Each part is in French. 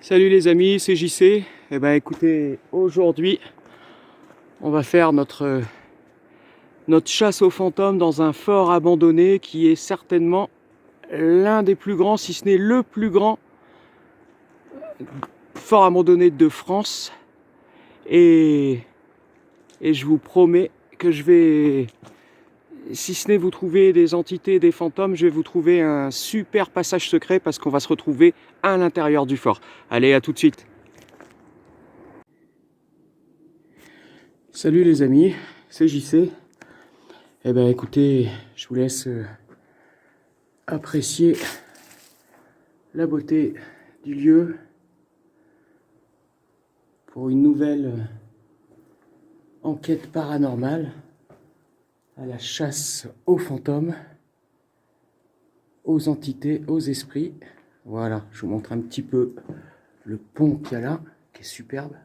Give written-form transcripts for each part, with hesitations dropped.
Salut les amis, c'est JC. Eh ben écoutez, aujourd'hui, on va faire notre chasse aux fantômes dans un fort abandonné qui est certainement l'un des plus grands, si ce n'est le plus grand fort abandonné de France. Et je vous promets que je vais, si ce n'est vous trouver des entités, des fantômes, je vais vous trouver un super passage secret parce qu'on va se retrouver à l'intérieur du fort. Allez, à tout de suite. Salut les amis, c'est JC. Eh ben écoutez, je vous laisse apprécier la beauté du lieu pour une nouvelle enquête paranormale à la chasse aux fantômes, aux entités, aux esprits. Voilà, je vous montre un petit peu le pont qu'il y a là, qui est superbe.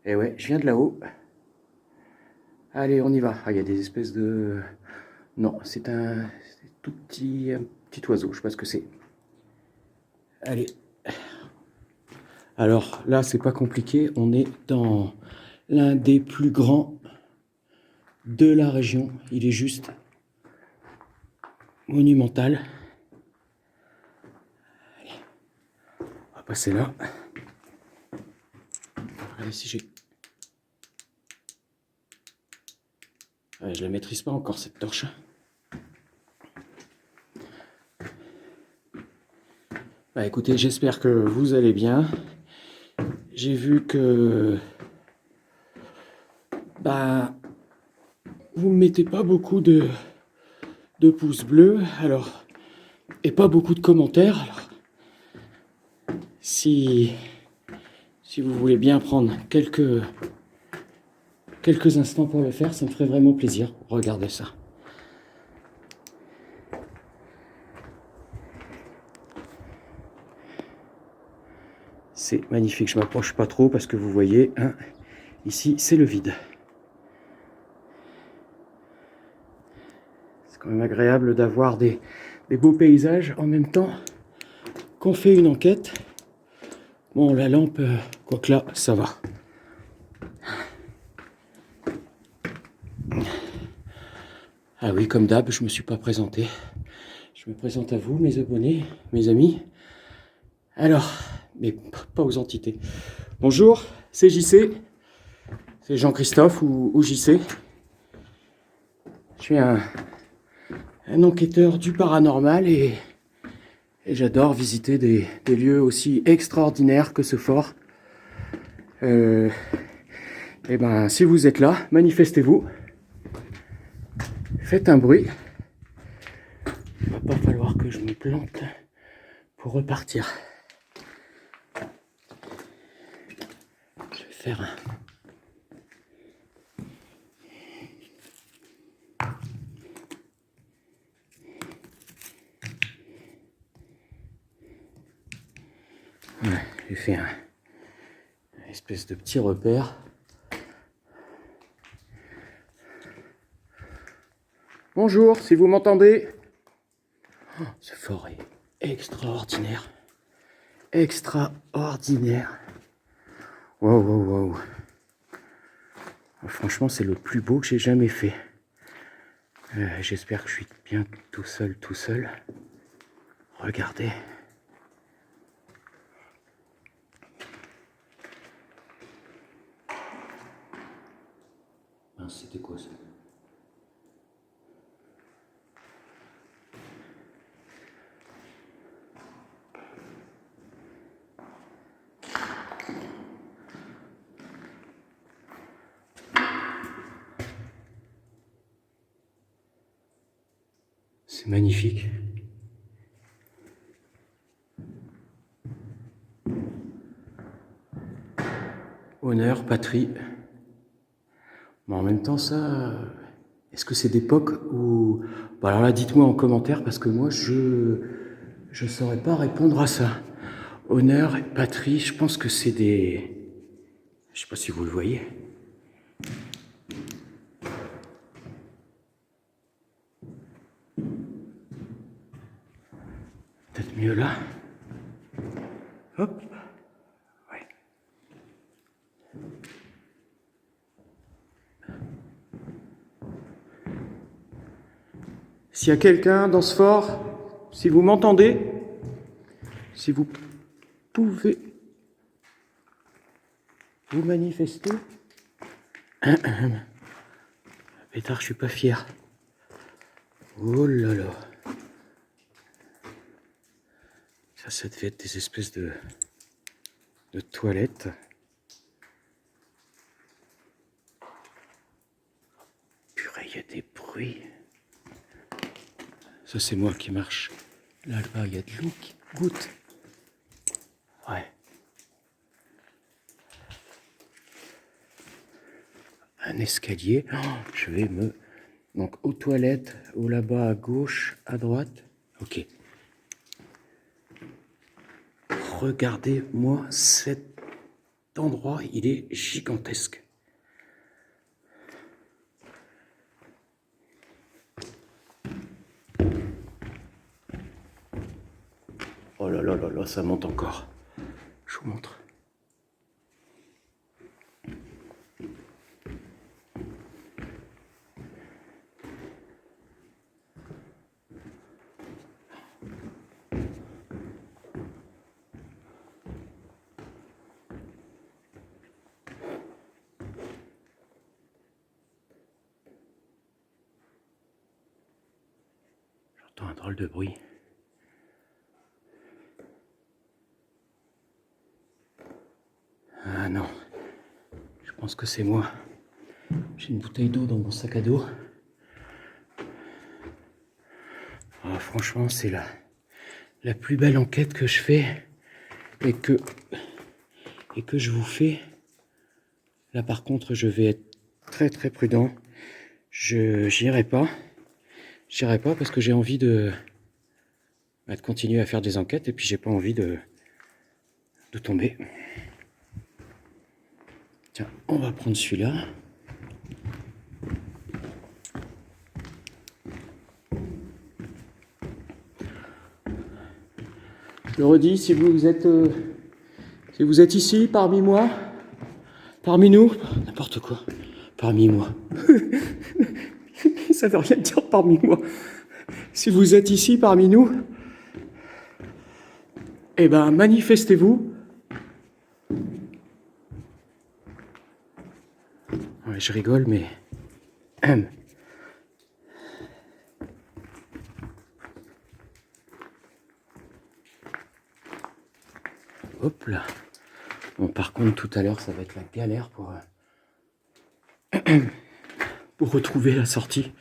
Et ouais, je viens de là-haut. Allez, on y va. Ah, il y a des espèces de... Non, c'est un tout petit, oiseau, je sais pas ce que c'est. Allez. Alors là, c'est pas compliqué, on est dans l'un des plus grands de la région. Il est juste monumental. Allez, on va passer là. Regardez si j'ai... Ouais, je la maîtrise pas encore cette torche. Bah écoutez, j'espère que vous allez bien. J'ai vu que vous ne mettez pas beaucoup de pouces bleus, alors, et pas beaucoup de commentaires. Alors, si vous voulez bien prendre quelques instants pour le faire, ça me ferait vraiment plaisir. Regardez ça. C'est magnifique, je m'approche pas trop parce que vous voyez, hein, ici c'est le vide. C'est quand même agréable d'avoir des beaux paysages en même temps qu'on fait une enquête. Bon, la lampe, quoique là, ça va. Ah oui, comme d'hab, je me suis pas présenté. Je me présente à vous, mes abonnés, mes amis. Alors, mais pas aux entités. Bonjour, c'est JC. C'est Jean-Christophe ou JC. Je suis un enquêteur du paranormal et j'adore visiter des lieux aussi extraordinaires que ce fort. Et ben, si vous êtes là, manifestez-vous. Faites un bruit. Il va pas falloir que je me plante pour repartir. Je vais faire un... Ouais, j'ai fait un espèce de petit repère. Bonjour, si vous m'entendez. Oh, ce fort est extraordinaire. Extraordinaire. Waouh, waouh, waouh. Franchement, c'est le plus beau que j'ai jamais fait. J'espère que je suis bien tout seul, tout seul. Regardez. C'était quoi ça? C'est magnifique. Honneur, patrie. Mais en même temps, ça... Est-ce que c'est d'époque où... Bon, alors là, dites-moi en commentaire, parce que moi, je saurais pas répondre à ça. Honneur et patrie, je pense que c'est des... Je sais pas si vous le voyez. Peut-être mieux là. Hop. Ouais. S'il y a quelqu'un dans ce fort, si vous m'entendez, si vous pouvez vous manifester. Pétard, je suis pas fier. Oh là là. Ça devait être des espèces de toilettes. Purée, il y a des bruits. Ça, c'est moi qui marche. Là-bas, il y a de l'eau qui goutte. Ouais. Un escalier. Oh, je vais me... Donc, aux toilettes, ou là-bas à gauche, à droite. Ok. Regardez-moi cet endroit, il est gigantesque. Oh là là là là, ça monte encore. Je vous montre. J'entends un drôle de bruit. Ah non, je pense que c'est moi. J'ai une bouteille d'eau dans mon sac à dos. Ah, franchement, c'est la plus belle enquête que je fais et que je vous fais. Là, par contre, je vais être très très prudent. J'irai pas. J'irai pas parce que j'ai envie de continuer à faire des enquêtes et puis j'ai pas envie de tomber. Tiens, on va prendre celui-là. Je le redis, si vous êtes ici parmi moi, parmi nous, n'importe quoi, parmi moi. Ça veut rien dire parmi moi. Si vous êtes ici parmi nous, eh ben manifestez-vous. Ouais, je rigole, mais hop là. Bon, par contre, tout à l'heure, ça va être la galère pour retrouver la sortie.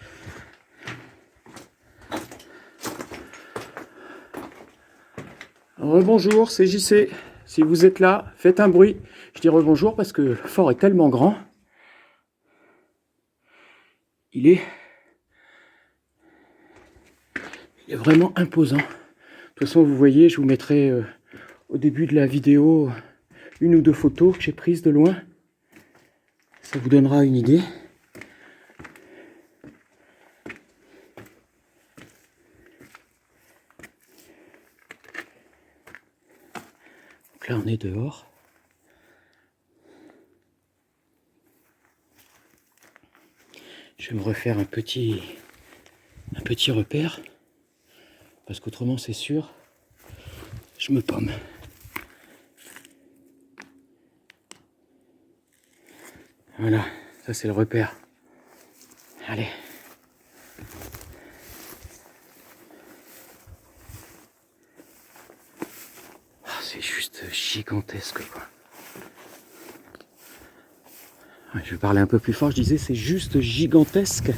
Rebonjour, c'est JC. Si vous êtes là, faites un bruit. Je dis rebonjour parce que le fort est tellement grand. Il est vraiment imposant. De toute façon, vous voyez, je vous mettrai au début de la vidéo une ou deux photos que j'ai prises de loin. Ça vous donnera une idée. Donc là, on est dehors. Je vais me refaire un petit repère. Parce qu'autrement, c'est sûr, je me pomme. Voilà, ça c'est le repère. Allez. Oh, c'est juste gigantesque, quoi. Ouais, je vais parler un peu plus fort, je disais c'est juste gigantesque.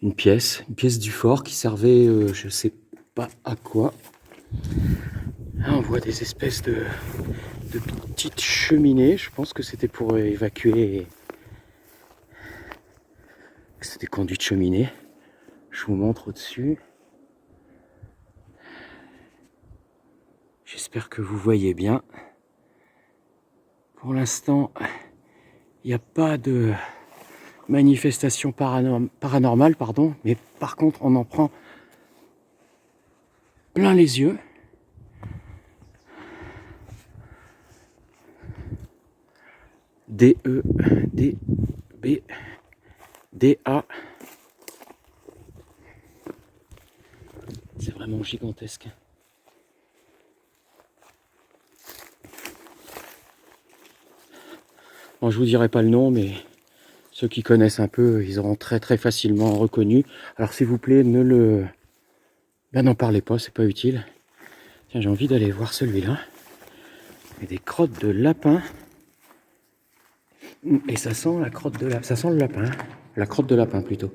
Une pièce du fort qui servait, je sais pas à quoi. Là, on voit des espèces de petites cheminées. Je pense que c'était pour évacuer. C'est des conduits de cheminée. Je vous montre au-dessus. J'espère que vous voyez bien. Pour l'instant, il n'y a pas de manifestation paranormale, pardon, mais par contre, on en prend plein les yeux. D-E, D-B, D-A. C'est vraiment gigantesque. Bon, je vous dirai pas le nom, mais ceux qui connaissent un peu, ils auront très très facilement reconnu. Alors s'il vous plaît, n'en parlez pas, c'est pas utile. Tiens, j'ai envie d'aller voir celui-là. Il y a des crottes de lapin. Et ça sent la crotte de lapin. Ça sent le lapin. La crotte de lapin plutôt.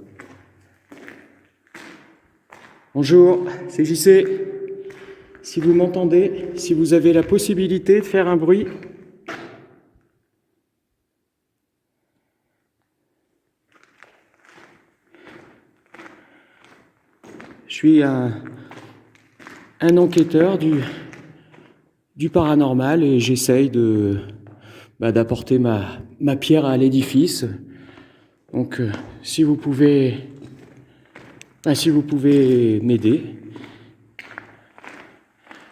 Bonjour, c'est JC. Si vous m'entendez, si vous avez la possibilité de faire un bruit. Je suis un enquêteur du paranormal et j'essaye d'apporter ma pierre à l'édifice. Donc, si vous pouvez m'aider.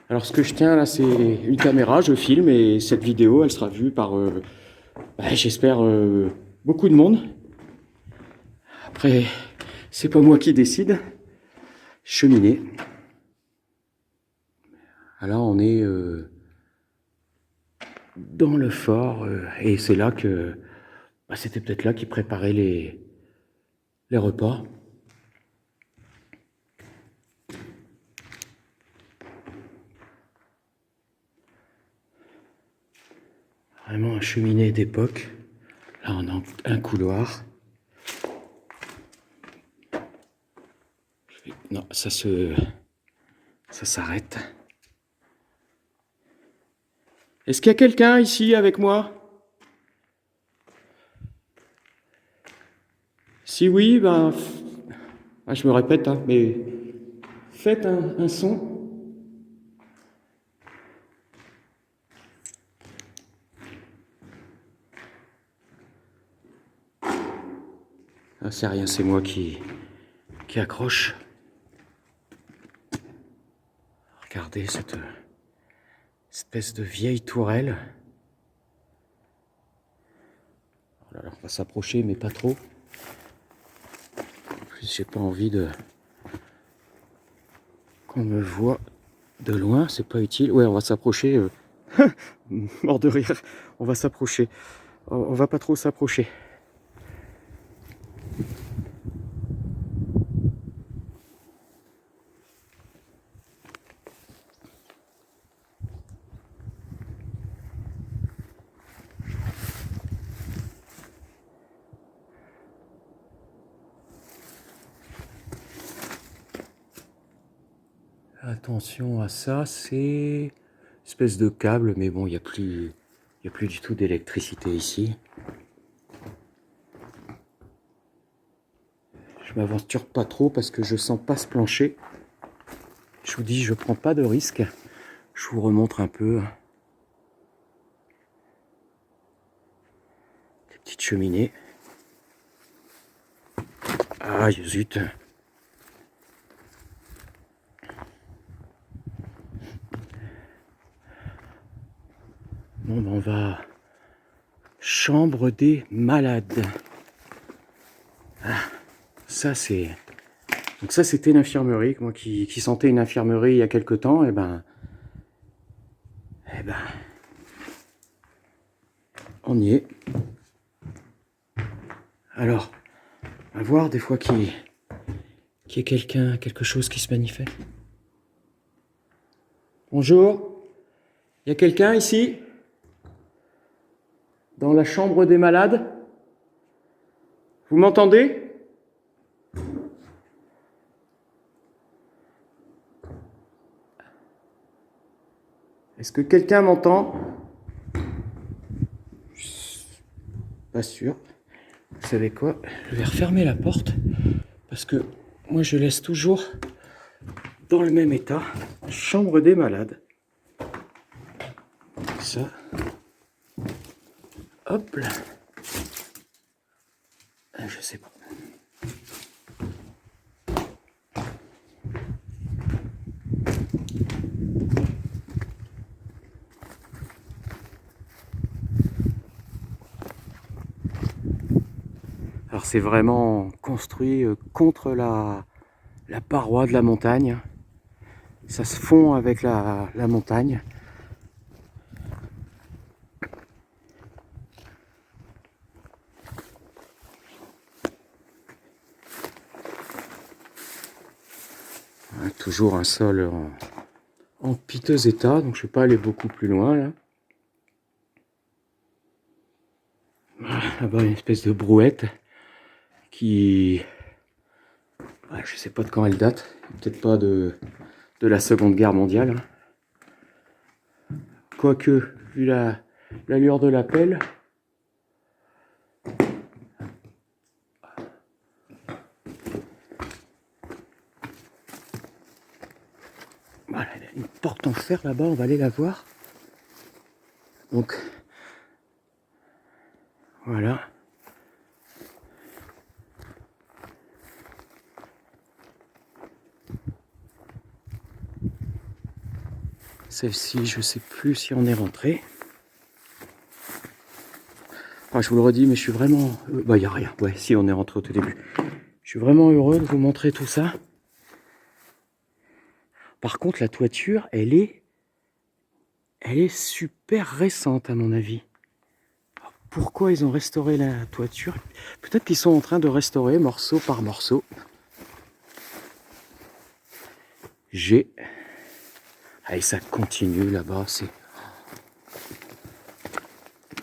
Alors, ce que je tiens là, c'est une caméra, je filme et cette vidéo, elle sera vue par, j'espère, beaucoup de monde. Après, c'est pas moi qui décide. Cheminée. Alors, on est dans le fort et c'est là que c'était peut-être là qu'ils préparaient les repas. Vraiment un cheminée d'époque. Là, on a un couloir. Non, ça s'arrête. Est-ce qu'il y a quelqu'un ici avec moi? Si oui, je me répète, hein, mais faites un son. Ah, c'est rien, c'est moi qui accroche. Regardez cette espèce de vieille tourelle. Oh là là, on va s'approcher, mais pas trop. En plus, j'ai pas envie qu'on me voit de loin, c'est pas utile. Ouais, on va s'approcher. Mort de rire. On va s'approcher. On va pas trop s'approcher. Attention à ça, c'est une espèce de câble, mais bon, il n'y a plus du tout d'électricité ici. Je m'aventure pas trop parce que je sens pas ce plancher. Je vous dis, je prends pas de risque. Je vous remontre un peu. Des petites cheminées. Ah, zut. Bon, on va... Chambre des malades. Ah, ça c'est... Donc ça c'était une infirmerie, moi qui sentais une infirmerie il y a quelque temps, et on y est. Alors, on va voir des fois qu'il y ait quelque chose qui se manifeste. Bonjour, il y a quelqu'un ici? Dans la chambre des malades? Vous m'entendez? Est-ce que quelqu'un m'entend? Pas sûr. Vous savez quoi? Je vais refermer la porte parce que moi je laisse toujours dans le même état. Chambre des malades. Ça. Hop là. Je sais pas. c'est vraiment construit contre la paroi de la montagne. Ça se fond avec la montagne. Toujours un sol en piteux état, donc je ne vais pas aller beaucoup plus loin là. Là-bas, il y a une espèce de brouette qui... Ouais, je sais pas de quand elle date, peut-être pas de la Seconde Guerre mondiale. Quoique, vu l'allure de la pelle... Voilà, il y a une porte en fer là-bas, on va aller la voir. Donc, voilà. Celle-ci, je sais plus si on est rentré. Enfin, je vous le redis, mais je suis vraiment... Bah, il n'y a rien. Ouais, si, on est rentré au tout début. Je suis vraiment heureux de vous montrer tout ça. Par contre, la toiture, elle est super récente, à mon avis. Alors, pourquoi ils ont restauré la toiture? Peut-être qu'ils sont en train de restaurer morceau par morceau. Et ça continue là-bas, c'est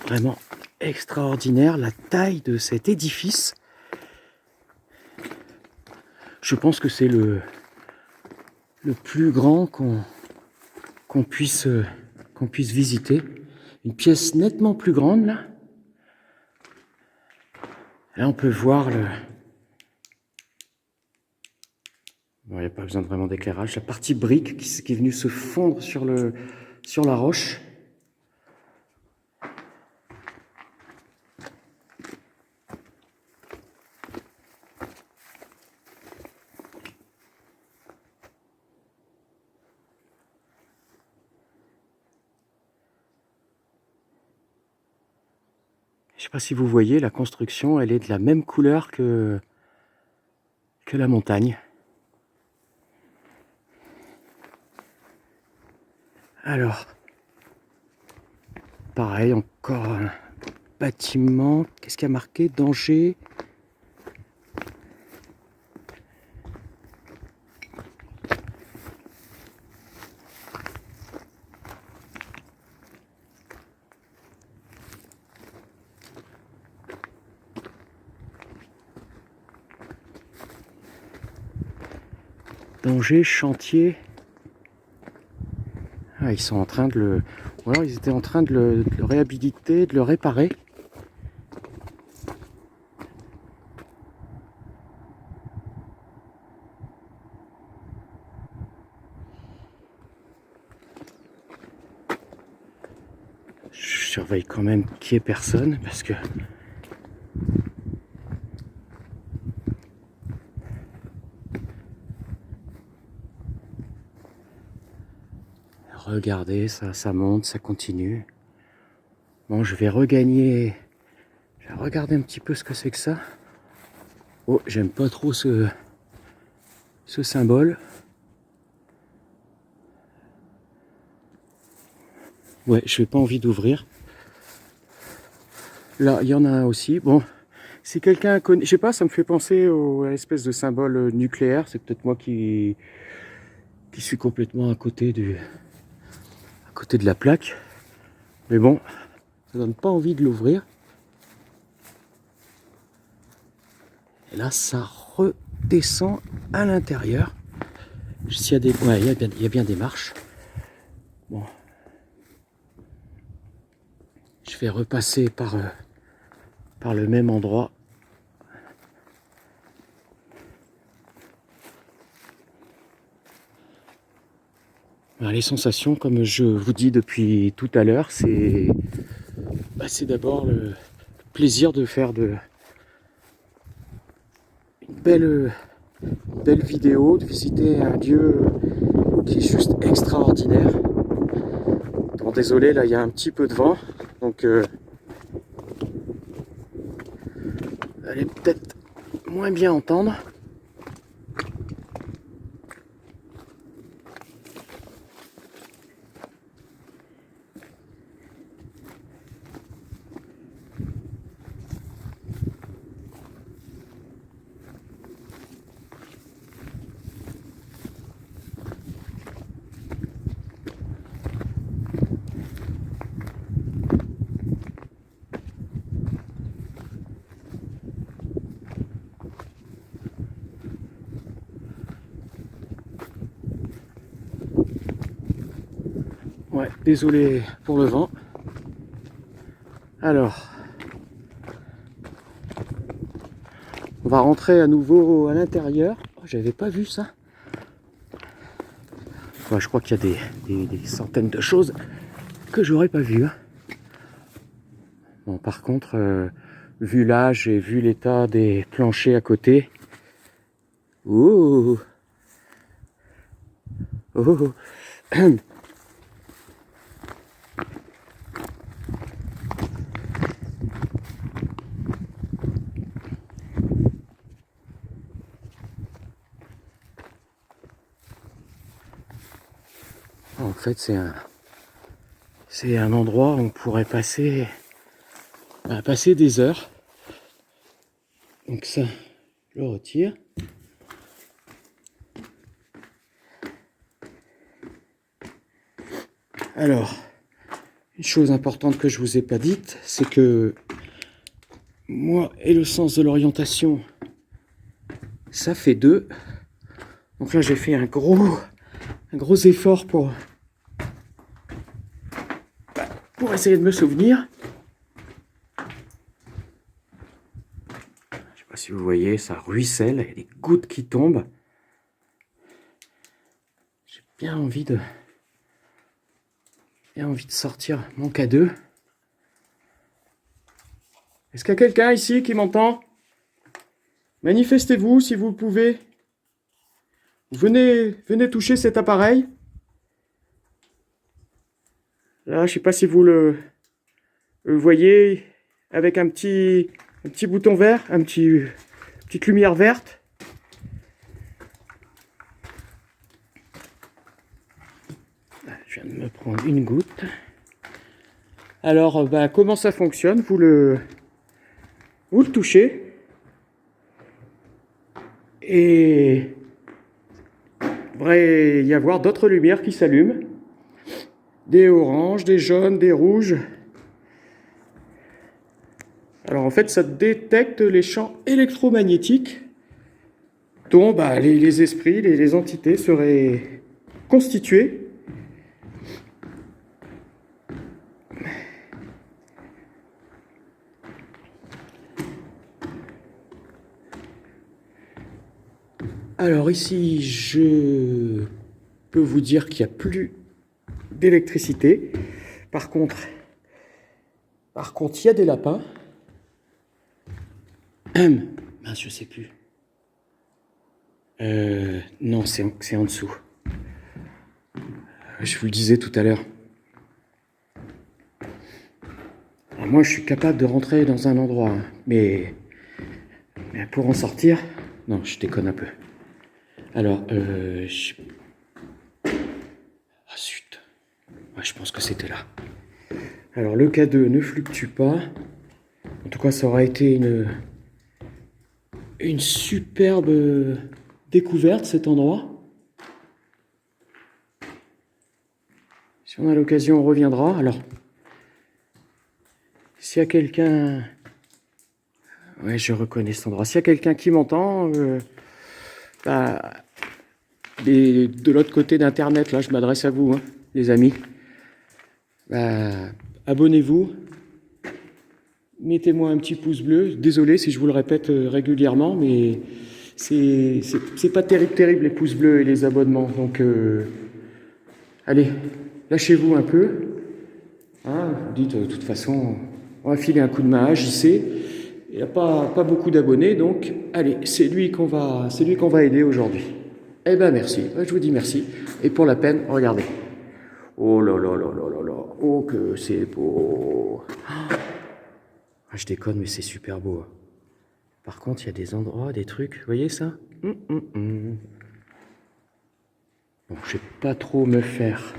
vraiment extraordinaire la taille de cet édifice. Je pense que c'est le plus grand qu'on puisse visiter. Une pièce nettement plus grande là. Là on peut voir le... Bon, il n'y a pas besoin de vraiment d'éclairage. La partie brique qui est venue se fondre sur la roche. Je ne sais pas si vous voyez, la construction, elle est de la même couleur que la montagne. Alors, pareil, encore un bâtiment. Qu'est-ce qu'il y a marqué? Danger. Danger, chantier. Ah, ils sont en train de le... Ou alors ils étaient en train de le réhabiliter, de le réparer. Je surveille quand même qu'il n'y ait personne parce que... Regardez, ça monte, ça continue. Bon, je vais regagner... Je vais regarder un petit peu ce que c'est que ça. Oh, j'aime pas trop ce symbole. Ouais, je n'ai pas envie d'ouvrir. Là, il y en a un aussi. Bon, si quelqu'un connaît... Je sais pas, ça me fait penser à l'espèce de symbole nucléaire. C'est peut-être moi qui suis complètement à côté de la plaque. Mais bon, ça donne pas envie de l'ouvrir. Et là, ça redescend à l'intérieur. S'il y a des... Ouais, il y a bien des marches. Bon. Je vais repasser par le même endroit. Alors, les sensations, comme je vous dis depuis tout à l'heure, c'est d'abord le plaisir de faire une belle vidéo, de visiter un lieu qui est juste extraordinaire. Bon, désolé, là il y a un petit peu de vent, donc elle est peut-être moins bien entendre. Ouais, désolé pour le vent. Alors, on va rentrer à nouveau à l'intérieur. Oh, j'avais pas vu ça. Ouais, je crois qu'il y a des centaines de choses que j'aurais pas vues. Bon, par contre, vu l'âge et vu l'état des planchers à côté, ouh, oh, en fait, c'est un endroit où on pourrait passer des heures. Donc ça, je le retire. Alors, une chose importante que je vous ai pas dite, c'est que moi et le sens de l'orientation, ça fait deux. Donc là, j'ai fait un gros effort pour essayer de me souvenir. Je sais pas si vous voyez, ça ruisselle, il y a des gouttes qui tombent. J'ai bien envie de sortir mon K2. Est-ce qu'il y a quelqu'un ici qui m'entend? Manifestez-vous si vous le pouvez. Venez toucher cet appareil. Là, je sais pas si vous le voyez, avec un petit bouton vert, petite lumière verte. Je viens de me prendre une goutte. Alors, comment ça fonctionne? Vous le touchez. Et il devrait y avoir d'autres lumières qui s'allument. Des oranges, des jaunes, des rouges. Alors en fait, ça détecte les champs électromagnétiques dont les esprits, les entités seraient constitués. Alors ici, je peux vous dire qu'il n'y a plus d'électricité. Par contre, il y a des lapins. Mince, je sais plus. Non, c'est en dessous. Je vous le disais tout à l'heure. Moi, je suis capable de rentrer dans un endroit, hein, mais pour en sortir, non, je déconne un peu. Alors, ah zut. Ouais, je pense que c'était là. Alors, le K2 ne fluctue pas. En tout cas, ça aura été une superbe découverte, cet endroit. Si on a l'occasion, on reviendra. Alors, s'il y a quelqu'un... Ouais, je reconnais cet endroit. S'il y a quelqu'un qui m'entend, de l'autre côté d'Internet, là, je m'adresse à vous, hein, les amis. Abonnez-vous. Mettez-moi un petit pouce bleu. Désolé si je vous le répète régulièrement, mais c'est pas terrible les pouces bleus et les abonnements. Donc, allez, lâchez-vous un peu. Hein, vous dites, de toute façon, on va filer un coup de main à JC. Il n'y a pas beaucoup d'abonnés, donc allez, c'est lui qu'on va aider aujourd'hui. Eh ben merci, je vous dis merci. Et pour la peine, regardez. Oh là là là là là là, oh que c'est beau. Je déconne, mais c'est super beau. Par contre, il y a des endroits, des trucs, vous voyez ça? Bon, je vais pas trop me faire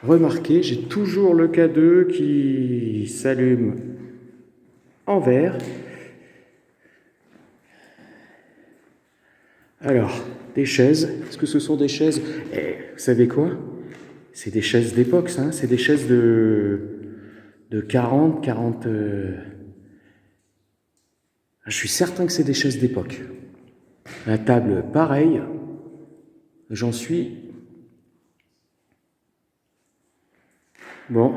remarquer. J'ai toujours le K2 qui s'allume en vert. Alors, des chaises. Est-ce que ce sont des chaises? Vous savez quoi? C'est des chaises d'époque, ça. Hein, c'est des chaises de 40. Je suis certain que c'est des chaises d'époque. La table, pareil. J'en suis. Bon.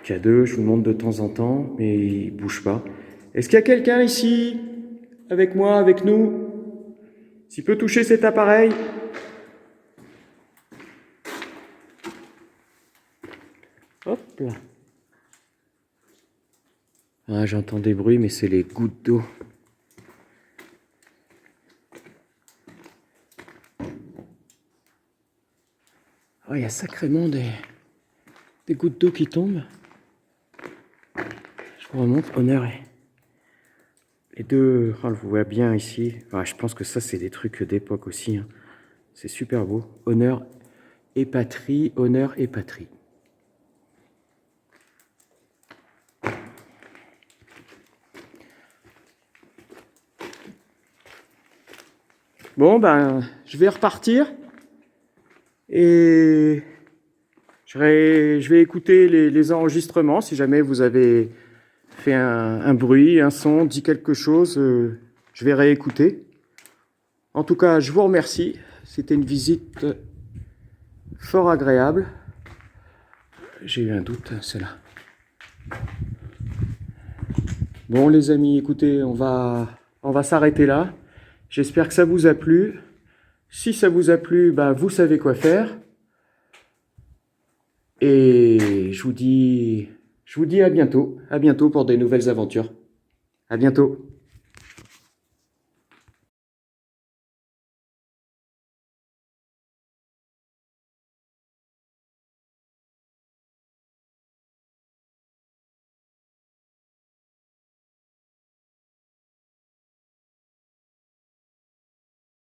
K2, je vous montre de temps en temps, mais il bouge pas. Est-ce qu'il y a quelqu'un ici, avec moi, avec nous, s'il peut toucher cet appareil? Hop là. Ah, j'entends des bruits, mais c'est les gouttes d'eau. Oh, il y a sacrément des gouttes d'eau qui tombent. Je vous remonte, honneur et... Les deux, on le voit bien ici. Ah, je pense que ça, c'est des trucs d'époque aussi. Hein. C'est super beau. Honneur et patrie, honneur et patrie. Bon, ben, je vais repartir et je vais écouter les enregistrements. Si jamais vous avez fait un bruit, un son, dit quelque chose, je vais réécouter. En tout cas, je vous remercie. C'était une visite fort agréable. J'ai eu un doute, c'est là. Bon, les amis, écoutez, on va s'arrêter là. J'espère que ça vous a plu. Si ça vous a plu, bah, vous savez quoi faire. Et je vous dis à bientôt. À bientôt pour des nouvelles aventures. À bientôt.